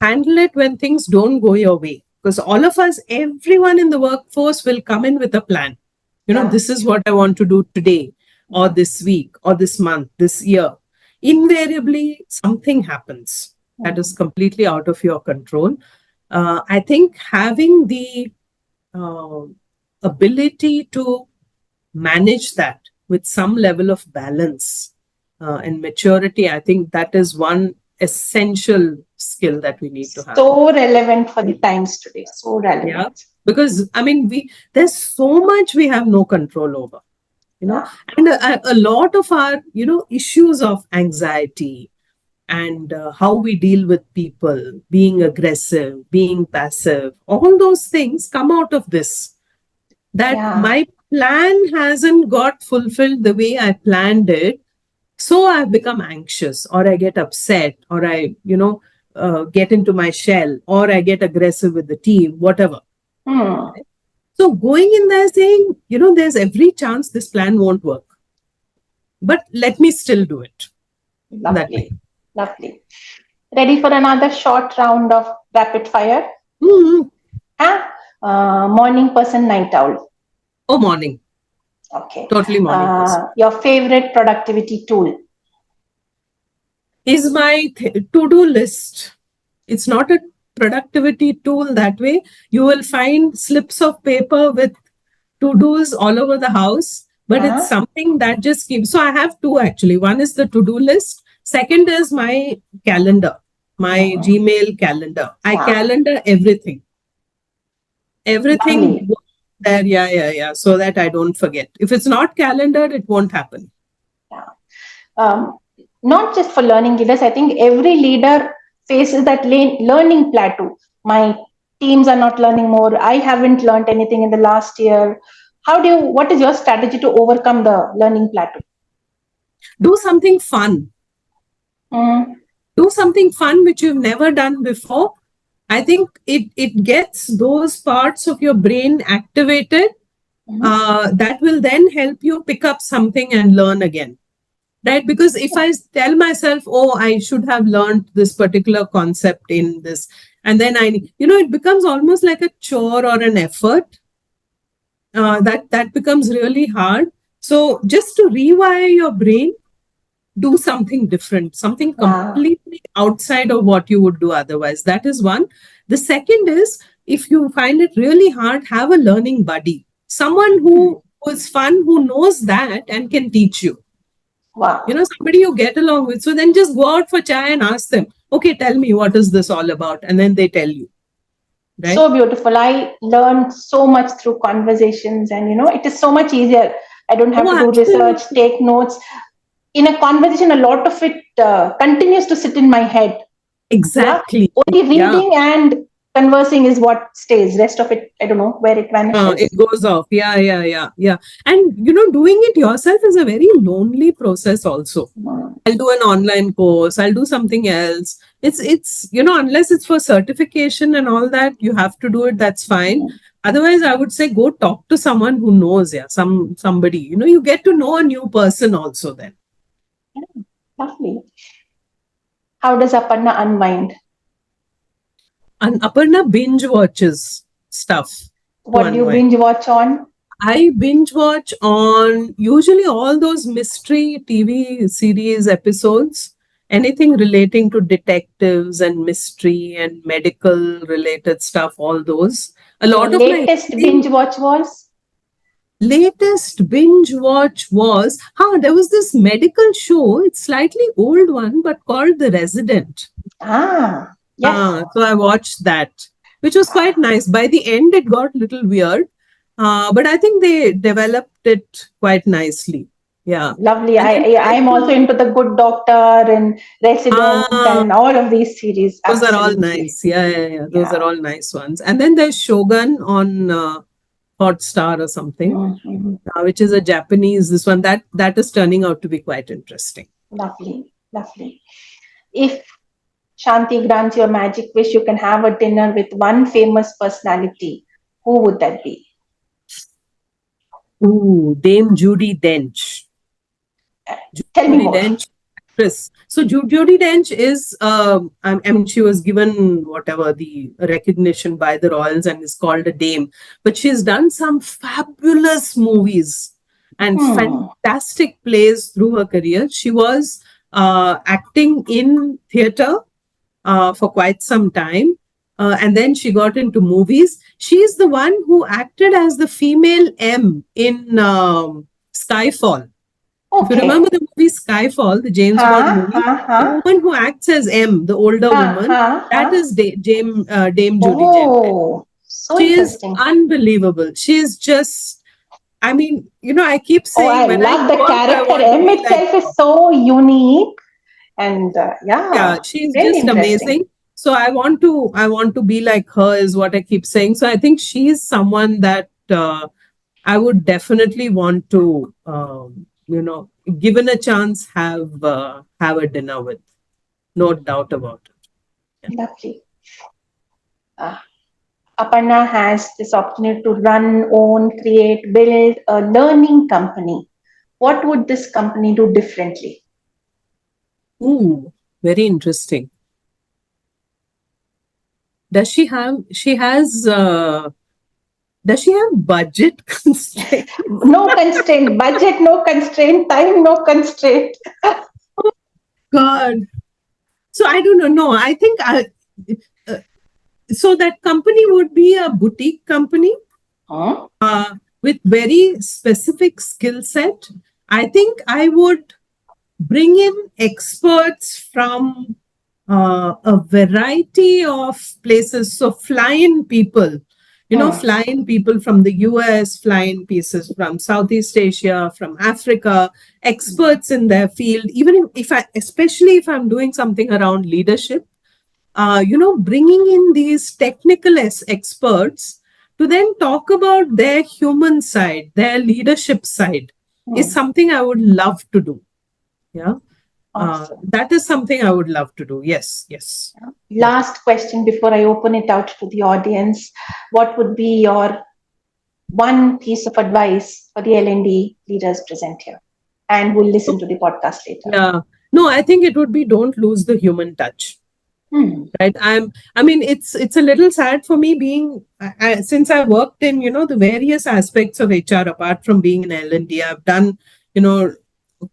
handle it when things don't go your way. Because all of us, everyone in the workforce will come in with a plan. Yeah. This is what I want to do today, or Mm. this week, or this month, this year. Invariably, something happens that is Mm. completely out of your control. I think having the uh, ability to manage that with some level of balance and maturity, I think that is one essential skill that we need to have. So relevant for the times today. So Yeah, relevant. because I mean, we there's so much we have no control over. you know Yeah. and a lot of our issues of anxiety and how we deal with people, being aggressive, being passive, all those things come out of this, that Yeah. my plan hasn't got fulfilled the way I planned it. So I've become anxious, or I get upset, or get into my shell, or I get aggressive with the team, whatever. Hmm. So going in there saying, there's every chance this plan won't work, but let me still do it that way. Lovely. Lovely. Ready for another short round of rapid fire? Mhm. Huh? Morning person, night owl. Oh, morning. Okay. Totally morning person. Your favorite productivity tool? Is my to-do list. It's not a productivity tool that way. You will find slips of paper with to-dos all over the house, but it's Uh-huh. something that just keeps. So I have two actually. One is the to-do list. Second is my calendar, my Mhm. Gmail calendar. I Yeah. calendar everything. Everything Lovely. there, yeah, yeah, yeah, so that I don't forget. If it's not calendared, it won't happen. Yeah. Not just for learning leaders, I think every leader faces that learning plateau. My teams are not learning more. I haven't learned anything in the last year. What is your strategy to overcome the learning plateau? Do something fun. Mm. Do something fun which you've never done before. I think it gets those parts of your brain activated, Mhm. that will then help you pick up something and learn again. Right? Because if I tell myself, oh, I should have learned this particular concept in this, and then it becomes almost like a chore or an effort, that becomes really hard. So just to rewire your brain, do something different, something Yeah. completely outside of what you would do otherwise. That is one. The second is, if you find it really hard, have a learning buddy, someone Hmm. who is fun, who knows that and can teach you. Wow. Somebody you get along with. So then just go out for chai and ask them, okay, tell me, what is this all about? And then they tell you, right? So beautiful. I learned so much through conversations, and it is so much easier. I don't have Oh, to do research, absolutely. take notes. In a conversation, a lot of it continues to sit in my head. Yeah, Exactly. only Yeah. reading and conversing is what stays. Rest of it, I don't know where it It vanishes. goes off. Yeah, yeah, yeah, yeah. And doing it yourself is a very lonely process also. Mm. I'll do an online course, I'll do something else. It's unless it's for certification and all that, you have to do it, that's fine. Mm. Otherwise, I would say go talk to someone who knows, yeah, somebody. You get to know a new person also then. Yeah, lovely. How does Aparna unwind? And Aparna binge watches stuff to What do you unwind. binge watch on? I binge watch on usually all those mystery TV series episodes, anything relating to detectives and mystery and medical related stuff, all those. A Your lot of my latest reading, binge watch was? latest binge watch was, there was this medical show, it's slightly old one, but called The Resident. Ah, yes, So I watched that, which was quite nice. By the end, it got a little weird, but I think they developed it quite nicely. Yeah. lovely. And then I am also medical, into the Good Doctor and Resident ah, and all of these series. those are all Absolutely. nice. Yeah, yeah, yeah. Those are Yeah. all nice ones. And then there's Shogun on Hotstar or something, Mhm. which is a Japanese. This one that is turning out to be quite interesting. Lovely, lovely. If Shanti grants you a magic wish, you can have a dinner with one famous personality. Who would that be? Ooh, Dame Judy Dench. Tell me Judi more. Dench, actress. So Judi Dench is, I mean, she was given whatever the recognition by the royals and is called a dame. But she's done some fabulous movies and Hmm. fantastic plays through her career. She was acting in theatre for quite some time. And then she got into movies. She's the one who acted as the female M in Skyfall. If you remember Okay. the movie Skyfall, the James Bond Huh? movie, Huh? the Huh? woman who acts as M, the older Huh? woman, Huh? that Huh? is Dame Judi Dench. Oh, so She is interesting. unbelievable. She is just, I mean, I keep Oh, saying I when I love the grow up, I character. want to M be like itself is her. so unique, and Yeah, yeah, she's really just interesting. amazing. So I want to be like her is what I keep saying. So I think she's someone that I would definitely want to, given a chance, have a dinner with. No doubt about it. Yeah. Lovely. Uh, Aparna has this opportunity to run, own, create, build a learning company. What would this company do differently? Ooh, very interesting. Does she have? She has. Does she have budget constraint? No constraint, budget, no constraint, time, no constraint. God. So I don't know. No, I think uh, so. That company would be a boutique company Huh? with very specific skill set. I think I would bring in experts from a variety of places. So, fly-in people, Hmm. fly-in people from the US, fly-in pieces from Southeast Asia, from Africa, experts in their field. Even if especially if I'm doing something around leadership, bringing in these technical experts to then talk about their human side, their leadership side, is Hmm. something I would love to do. Yeah. Awesome. That is something I would love to do. Yes, yes. Yeah. Last question before I open it out to the audience. What would be your one piece of advice for the L&D leaders present here and who will listen to the podcast later? Yeah. No, I think it would be don't lose the human touch. Hmm. Right. I mean, it's a little sad for me being, since I worked in, the various aspects of HR apart from being in L&D. I've done, you know,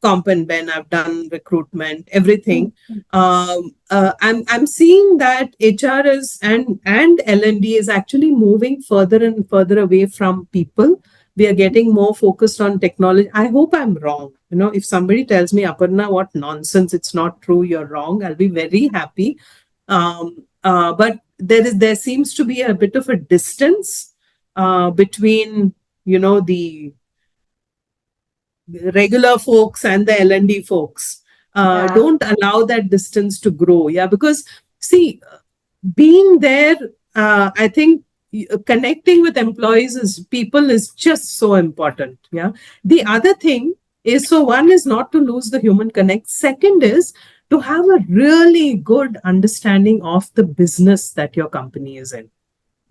comp and ben, I've done recruitment, Hmm. everything. I'm seeing that HR is and L&D is actually moving further and further away from people. We are getting more focused on technology. I hope I'm wrong. If somebody tells me, Aparna, what nonsense, it's not true, you're wrong, I'll be very happy. But there seems to be a bit of a distance between the regular folks and the L&D folks. Yeah. Don't allow that distance to grow. Yeah, because see, being there, I think connecting with employees is people is just so important. Yeah. The other thing is, so one is not to lose the human connect. Second is to have a really good understanding of the business that your company is in.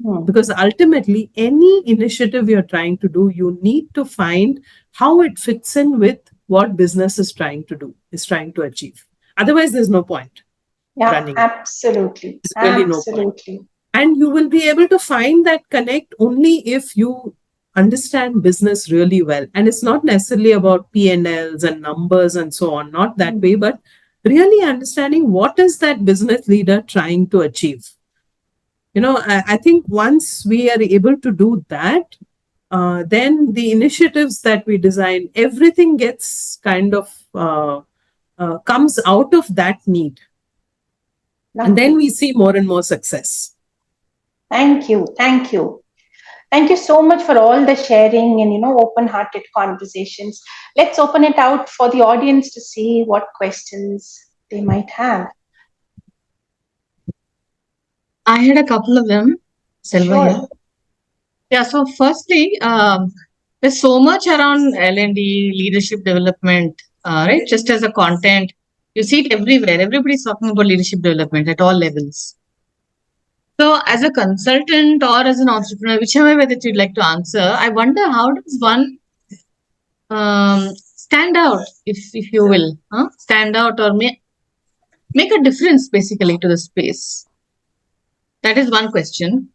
Hmm. Because ultimately, any initiative you're trying to do, you need to find how it fits in with what business is trying to do, is trying to achieve. Otherwise, there's no point Yeah, running it. absolutely. There's really no point. Absolutely. And you will be able to find that connect only if you understand business really well. And it's not necessarily about P&Ls and numbers and so on, not that Hmm. way, but really understanding what is that business leader trying to achieve. I think once we are able to do that, then the initiatives that we design, everything gets kind of comes out of that need. And then Lovely. we see more and more success. Thank you. Thank you. Thank you so much for all the sharing and open-hearted conversations. Let's open it out for the audience to see what questions they might have. I had a couple of them, Selva here. Sure. Yeah, so firstly, there's so much around L&D, leadership development, right? Just as a content, you see it everywhere. Everybody's talking about leadership development at all levels. So, as a consultant or as an entrepreneur, whichever way that you'd like to answer, I wonder how does one stand out, if you will, stand out or make a difference basically to the space. That is one question.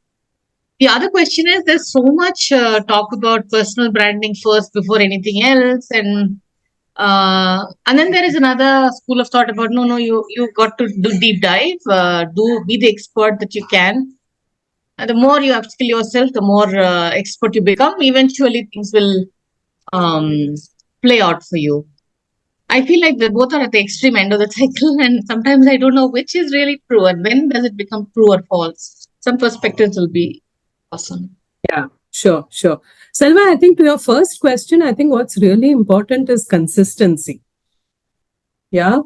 The other question is there's so much talk about personal branding first before anything else, and then there is another school of thought about no, you got to do deep dive, do be the expert that you can. And the more you upskill yourself, the more expert you become. Eventually, things will um, play out for you. I feel like they both are at the extreme end of the cycle, and sometimes I don't know which is really true and when does it become true or false. Some perspectives will be awesome. Yeah, sure, sure. Selva, I think to your first question, I think what's really important is consistency. Yeah.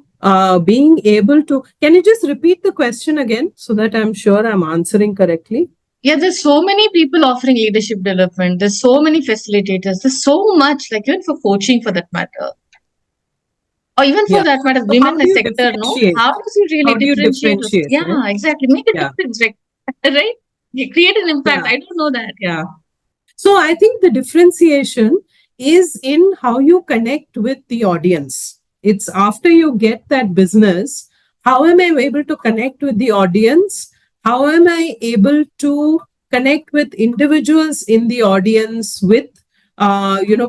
Being able to, can you just repeat the question again so that I'm sure I'm answering correctly? Yeah, there's so many people offering leadership development. There's so many facilitators. There's so much, like even for coaching for that matter, or even for Yeah. that matter, So women how in do the you sector. No, differentiate? how does you really How do you differentiate? differentiate, right? Yeah, exactly. Make a Yeah. difference, like, right? You create an impact. Yeah. I don't know that. Yeah. So I think the differentiation is in how you connect with the audience. It's after you get that business, how am I able to connect with the audience? How am I able to connect with individuals in the audience, with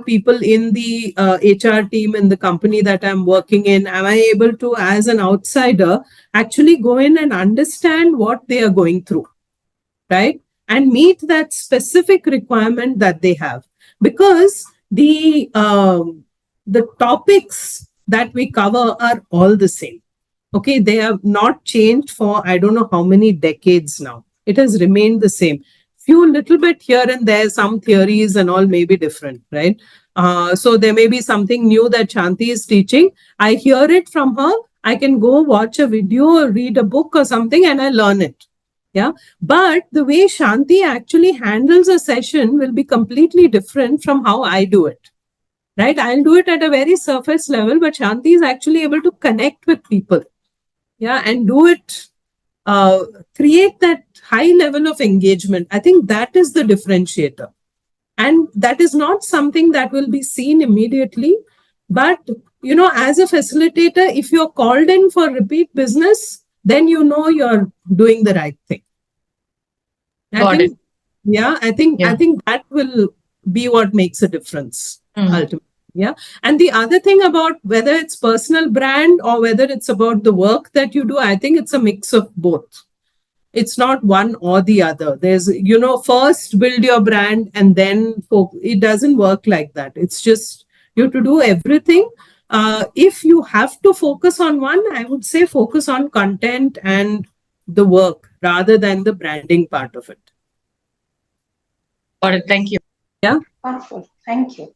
people in the HR team in the company that I'm working in? Am I able to, as an outsider, actually go in and understand what they are going through? Right, and meet that specific requirement that they have, because the topics that we cover are all the same. Okay, they have not changed for I don't know how many decades now. It has remained the same. Few little bit here and there, some theories and all may be different, right? So there may be something new that Shanti is teaching. I hear it from her. I can go watch a video or read a book or something and I learn it. Yeah. But the way Shanti actually handles a session will be completely different from how I do it. Right. I'll do it at a very surface level, but Shanti is actually able to connect with people. Yeah. And do it, uh, create that high level of engagement. I think that is the differentiator. And that is not something that will be seen immediately. But, as a facilitator, if you're called in for repeat business, then you're doing the right thing. I Got it. think, yeah, I Yeah. think that will be what makes a difference Mm. ultimately. Yeah. And the other thing about whether it's personal brand or whether it's about the work that you do, I think it's a mix of both. It's not one or the other. There's, first build your brand and then it doesn't work like that. It's just you have to do everything. If you have to focus on one, I would say focus on content and the work rather than the branding part of it. Got it. Thank you. Yeah. Wonderful. Thank you.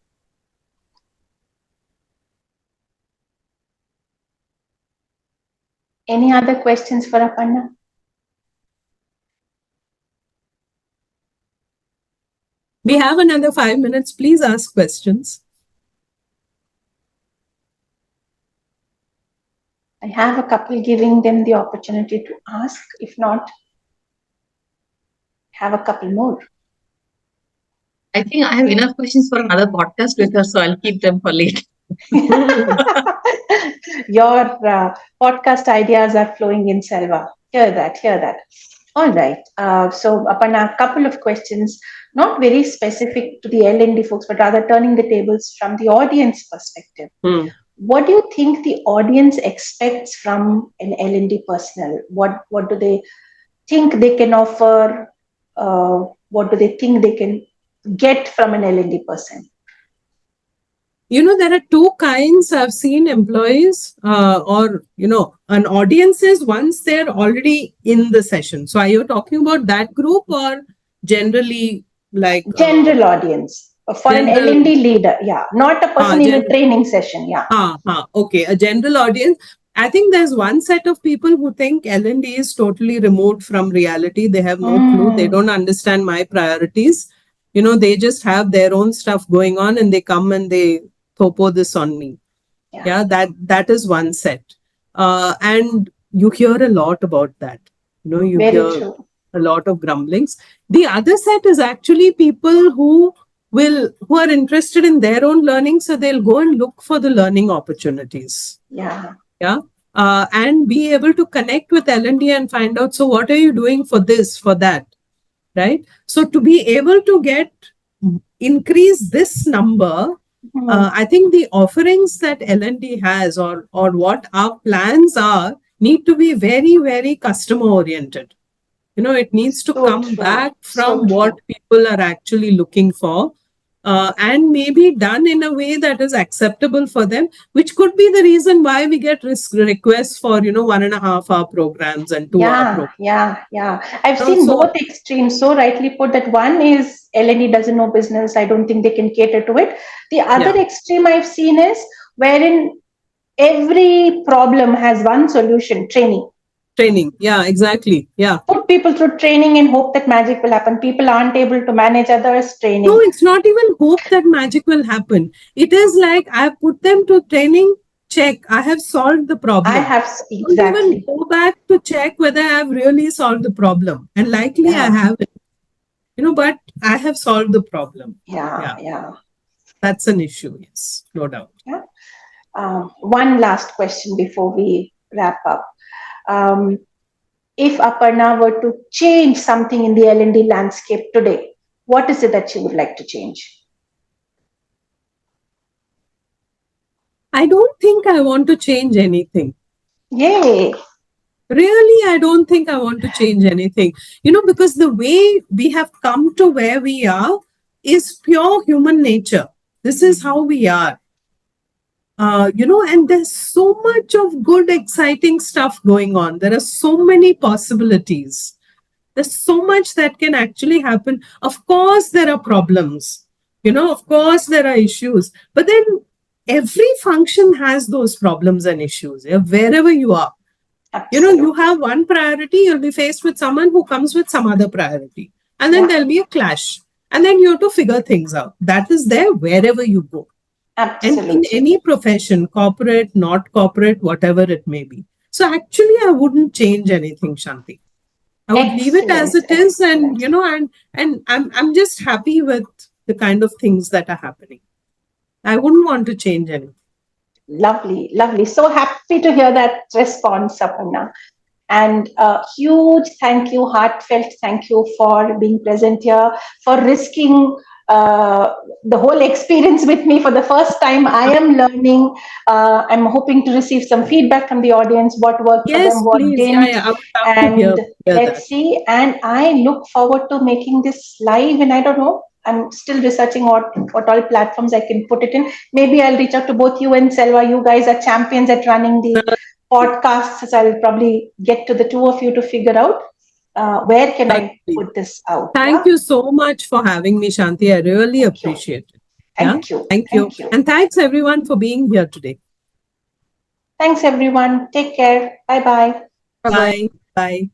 Any other questions for Aparna? We have another 5 minutes. Please ask questions. I have a couple, giving them the opportunity to ask. If not, have a couple more. I think I have enough questions for another podcast with her, so I'll keep them for later. Your podcast ideas are flowing in, Selva. Hear that, hear that. All right. So, Aparna, a couple of questions, not very specific to the L&D folks, but rather turning the tables from the audience perspective. What do you think the audience expects from an L&D personnel? What do they think they can offer? What do they think they can get from an L&D person? There are two kinds. I've seen employees or, an audience is once they're already in the session. So are you talking about that group or generally like... General audience for an L&D leader. Yeah. Not a person in a training session. Yeah. Okay. A general audience. I think there's one set of people who think L&D is totally removed from reality. They have no clue. They don't understand my priorities. They just have their own stuff going on and they come and they topo this on me. Yeah, that is one set. And you hear a lot about that. You Very hear true. a lot of grumblings. The other set is actually people who are interested in their own learning, so they'll go and look for the learning opportunities. Yeah. And be able to connect with L&D and find out, so what are you doing for this, for that, right? So to be able to increase this number, I think the offerings that L&D has or what our plans are need to be very, very customer oriented. It needs to come back from what people are actually looking for. And maybe done in a way that is acceptable for them, which could be the reason why we get requests for 1.5 hour programs and 2 hour programs. Yeah. I've seen both extremes. So rightly put, that one is L&D doesn't know business. I don't think they can cater to it. The other extreme I've seen is wherein every problem has one solution: training. Yeah, exactly. Yeah. Put people through training and hope that magic will happen. People aren't able to manage others. Training. No, it's not even hope that magic will happen. It is like I put them to training, check, I have solved the problem. I have, exactly. Don't even go back to check whether I have really solved the problem. And likely I haven't. But I have solved the problem. Yeah. That's an issue, yes, no doubt. Yeah. One last question before we wrap up. If Aparna were to change something in the L&D landscape today, what is it that she would like to change? I don't think I want to change anything. Yay. Really, I don't think I want to change anything. Because the way we have come to where we are is pure human nature. This is how we are. And there's so much of good, exciting stuff going on. There are so many possibilities. There's so much that can actually happen. Of course, there are problems. Of course, there are issues. But then every function has those problems and issues, wherever you are. Absolutely. You have one priority, you'll be faced with someone who comes with some other priority. And then there'll be a clash. And then you have to figure things out. That is there wherever you go. Absolutely. And in any profession, corporate, not corporate, whatever it may be. So actually, I wouldn't change anything, Shanti. I would leave it as it is, and and I'm just happy with the kind of things that are happening. I wouldn't want to change anything. Lovely. So happy to hear that response, Aparna. And a huge thank you, heartfelt thank you for being present here, for risking the whole experience with me for the first time. I am learning. I'm hoping to receive some feedback from the audience, what worked for them, what didn't. I would love and to hear let's see. And I look forward to making this live. And I don't know, I'm still researching what all platforms I can put it in. Maybe I'll reach out to both you and Selva. You guys are champions at running the podcasts. So I'll probably get to the two of you to figure out where can I put this out. Thank you so much for having me, Shanti. I really appreciate it. Thank you. Thank you. And thanks everyone for being here today. Thanks everyone. Take care. Bye-bye. Bye. Bye.